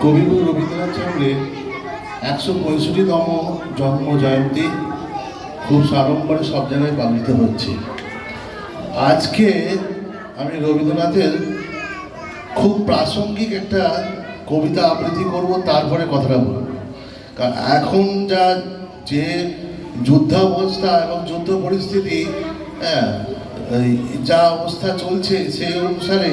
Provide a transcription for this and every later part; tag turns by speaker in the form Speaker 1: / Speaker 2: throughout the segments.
Speaker 1: কবিগুরু রবীন্দ্রনাথ ঠাকুরের ১৬৫তম জন্ম জয়ন্তী খুব সাড়ম্বরে সব জায়গায় পালিত হচ্ছে। আজকে আমি রবীন্দ্রনাথের খুব প্রাসঙ্গিক একটা কবিতা আবৃত্তি করব, তারপরে কথাটা বলব। কারণ এখন যে যুদ্ধাবস্থা এবং যুদ্ধ পরিস্থিতি, যা অবস্থা চলছে, সেই অনুসারে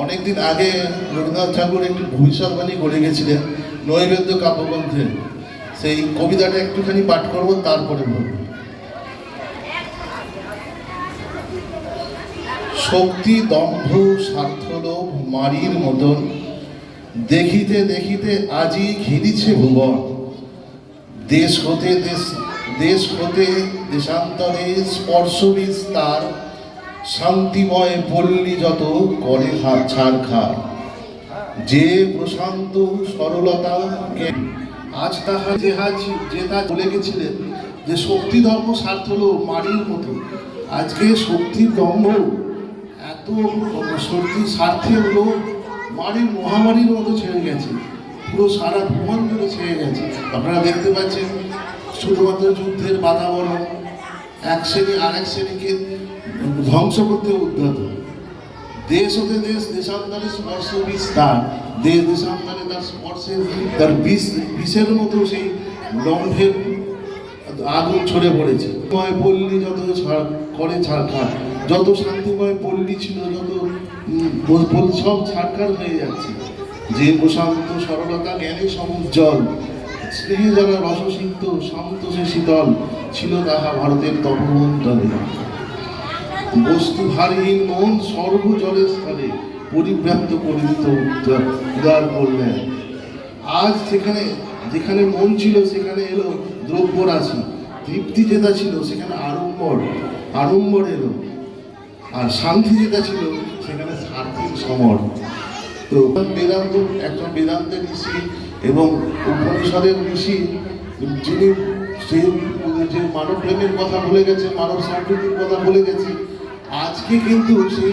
Speaker 1: অনেকদিন আগে রবীন্দ্রনাথ ঠাকুর একটি ভবিষ্যৎবাণী করে গেছিলেন নৈবেদ্য কাব্যগ্রন্থে। সেই কবিতাটা একটুখানি পাঠ করব, তারপরে বলব। শক্তি দম্ভ স্বার্থলোভ মারির মতন, দেখিতে দেখিতে আজি ঘিরিছে ভুবন। দেশ হতে দেশান্তরে স্পর্শ বিস্তার, শান্তিময় পল্লী যত করে হাত ছাড়খাড়। যে প্রশান্ত সরলতা আজ তাহার যে তা বলে গেছিলেন যে শক্তি ধর্ম স্বার্থ হলো মারির মতো। আজকে শক্তির দম্ভ এত শক্তির স্বার্থে হলো মারির মহামারীর মতো ছেড়ে গেছে, পুরো সারা ভুবন জুড়ে ছেড়ে গেছে। আপনারা দেখতে পাচ্ছেন শুধুমাত্র যুদ্ধের বাতাবরণ এক শ্রেণী আরেক শ্রেণীকে ধ্বংস করতে উদ্যত। দেশ হতে দেশান্তরে স্পর্শ বিস্তার, দেশান্তরে তার স্পর্শে তার বিষের মতো সেই দম্ভের আগুন ছড়ে পড়েছে। পল্লী যত করে ছাড়খাড়, যত শান্তিময় পল্লী ছিল, যত সব ছাড়খাড় হয়ে যাচ্ছে। যে প্রশান্ত সরলতা জ্ঞানে সমুজ্জ্বল, স্নেহে যারা রসসিক্ত শান্ত সে শীতল, ছিল তাহা ভারতের তপবন তলে। বস্তু ভারহীন মন সর্ব জলের স্থলে, পরিব্রান্ত করে দিত উদার করলেন। আজ যেখানে মন ছিল সেখানে এলো দ্রব্য রাশি, তৃপ্তি যেটা ছিল সেখানে আড়ম্বর এলো, আর শান্তি যেটা ছিল সেখানে স্বার্থের সমর। তো একজন বেদান্তের ঋষি এবং উপনিষদের ঋষি, যিনি সেই যে মানব প্রেমের কথা বলে গেছে, মানব সম্প্রীতির কথা বলে গেছে, আজকে কিন্তু সেই